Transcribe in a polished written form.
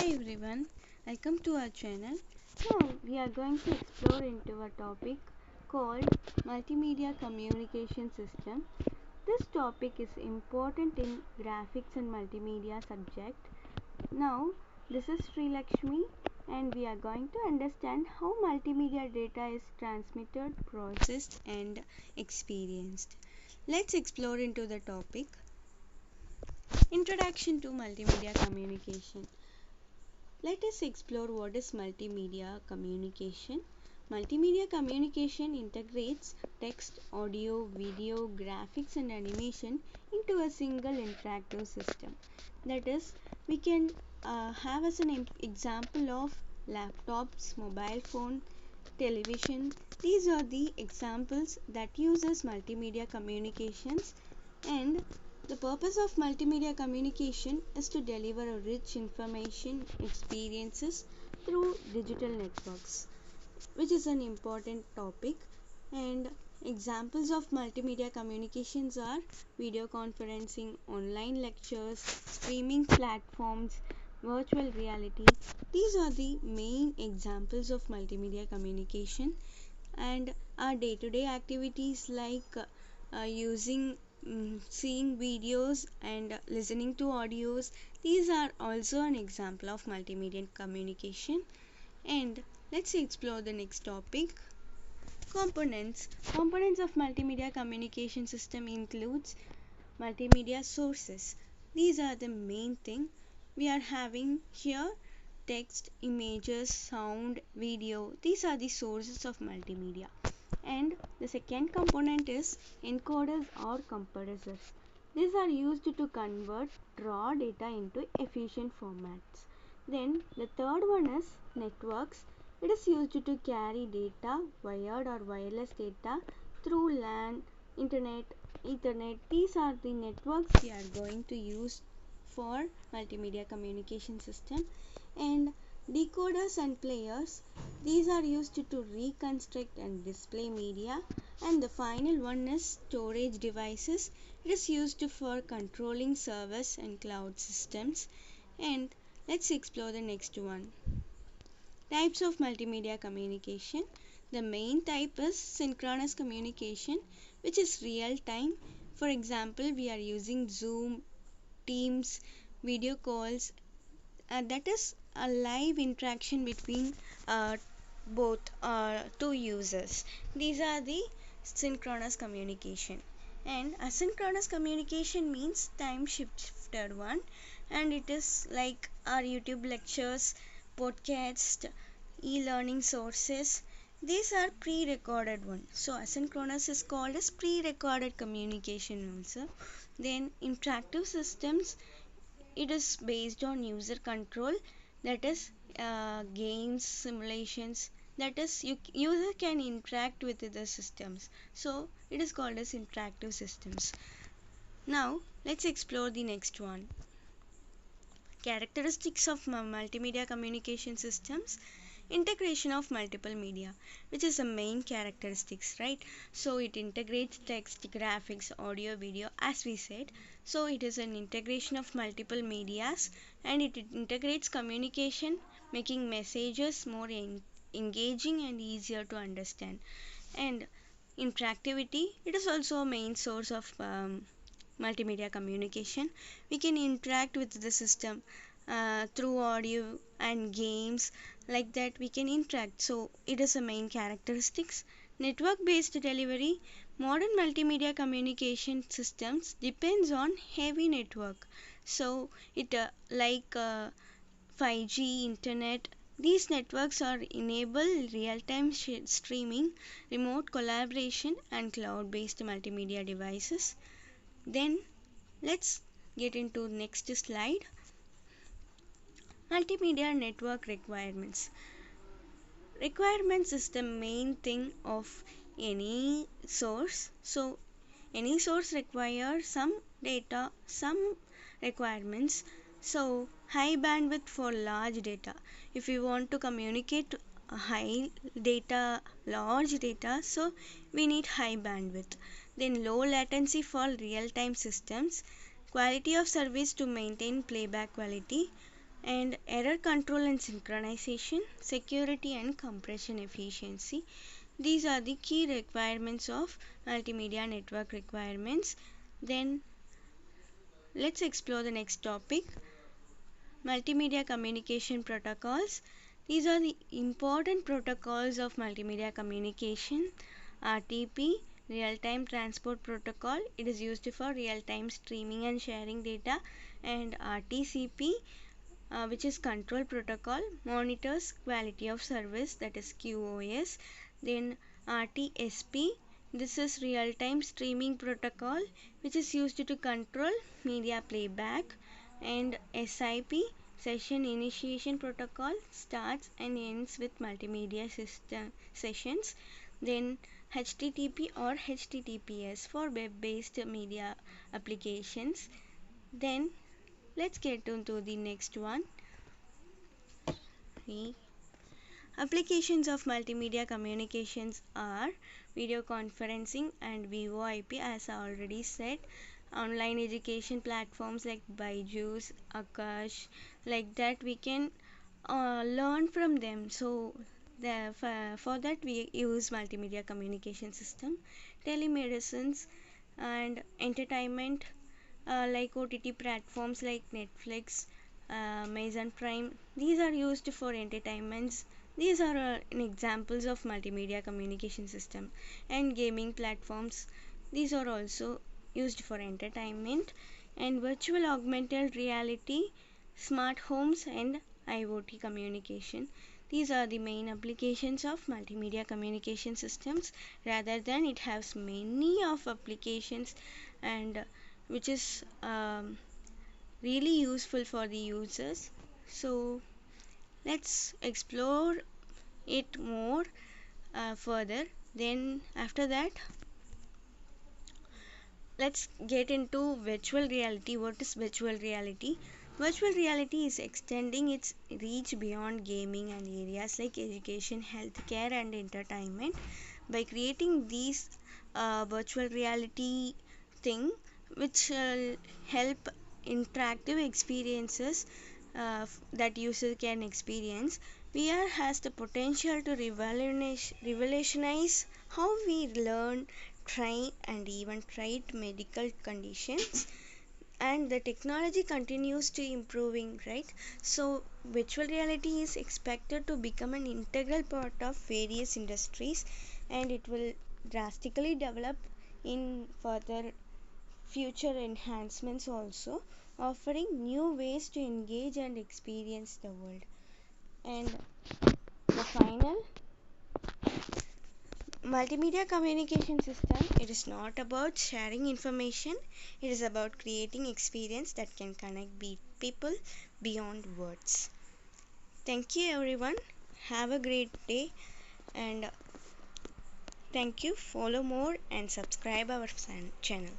Hey everyone, welcome to our channel. Now we are going to explore into a topic called Multimedia Communication System. This topic is important in graphics and multimedia subject. Now this is Sri Lakshmi and we are going to understand how multimedia data is transmitted, processed and experienced. Let's explore into the topic. Introduction to Multimedia Communication. Let us explore what is multimedia communication. Multimedia communication integrates text, audio, video, graphics and animation into a single interactive system. That is, we can have as an example of laptops, mobile phone, television. These are the examples that uses multimedia communications, and the purpose of multimedia communication is to deliver a rich information experiences through digital networks, which is an important topic. And examples of multimedia communications are video conferencing, online lectures, streaming platforms, virtual reality. These are the main examples of multimedia communication, and our day-to-day activities like using seeing videos and listening to audios, these are also an example of multimedia communication. And let's explore the next topic. Components of multimedia communication system includes multimedia sources. These are the main thing we are having here: text, images, sound, video. These are the sources of multimedia. And the second component is encoders or compressors. These are used to convert raw data into efficient formats. Then the third one is networks. It is used to carry data, wired or wireless data, through LAN, internet, ethernet. These are the networks we are going to use for multimedia communication system. And decoders and players, these are used to reconstruct and display media. And the final one is storage devices. It is used for controlling servers and cloud systems. And let's explore the next one. Types of multimedia communication. The main type is synchronous communication, which is real time. For example, we are using Zoom, Teams, video calls. That is a live interaction between both two users. These are the synchronous communication. And asynchronous communication means time shifted one, and it is like our YouTube lectures, podcast, e-learning sources. These are pre-recorded one. So asynchronous is called as pre-recorded communication also. Then interactive systems, it is based on user control, that is games, simulations, that is user can interact with the systems, so it is called as interactive systems. Now let's explore the next one. Characteristics of multimedia communication systems. Integration of multiple media, which is the main characteristics, right? So it integrates text, graphics, audio, video, as we said. So it is an integration of multiple medias, and it integrates communication, making messages more engaging and easier to understand. And interactivity, it is also a main source of multimedia communication. We can interact with the system through audio and games, like that we can interact, so it is a main characteristics. Network based delivery. Modern multimedia communication systems depends on heavy network, so it 5G internet. These networks are enable real-time streaming, remote collaboration and cloud-based multimedia devices. Then let's get into next slide. Multimedia network requirements. Requirements is the main thing of any source. So any source requires some data, some requirements. So high bandwidth for large data. If you want to communicate high data, large data, so we need high bandwidth. Then low latency for real time systems. Quality of service to maintain playback quality. and error control and synchronization, security and compression efficiency. These are the key requirements of multimedia network requirements. Then let's explore the next topic, multimedia communication protocols. These are the important protocols of multimedia communication. RTP, real-time transport protocol, it is used for real-time streaming and sharing data, and RTCP, which is control protocol, monitors quality of service, that is QoS. Then RTSP, this is real time streaming protocol, which is used to control media playback. And SIP, session initiation protocol, starts and ends with multimedia system sessions. Then HTTP or HTTPS for web based media applications. Then let's get into the next one. Applications of multimedia communications are video conferencing and VoIP, as I already said. Online education platforms like Byju's, Akash, like that we can learn from them. So for that we use multimedia communication system. Telemedicines and entertainment, like OTT platforms like Netflix, Amazon Prime. These are used for entertainments. These are examples of multimedia communication system. And gaming platforms. These are also used for entertainment. And virtual augmented reality, smart homes, and IoT communication. These are the main applications of multimedia communication systems. Rather than it has many of applications, and which is really useful for the users. So let's explore it more further. Then after that, let's get into virtual reality. What is virtual reality? Virtual reality is extending its reach beyond gaming and areas like education, healthcare, and entertainment. By creating these virtual reality thing, which will help interactive experiences that user can experience. VR has the potential to revolutionize how we learn, train, and even treat medical conditions. And the technology continues to improving, right? So virtual reality is expected to become an integral part of various industries, and it will drastically develop in further future enhancements also, offering new ways to engage and experience the world. And the final, multimedia communication system, it is not about sharing information, it is about creating experience that can connect people beyond words. Thank you everyone, have a great day, and thank you. Follow more and subscribe our channel.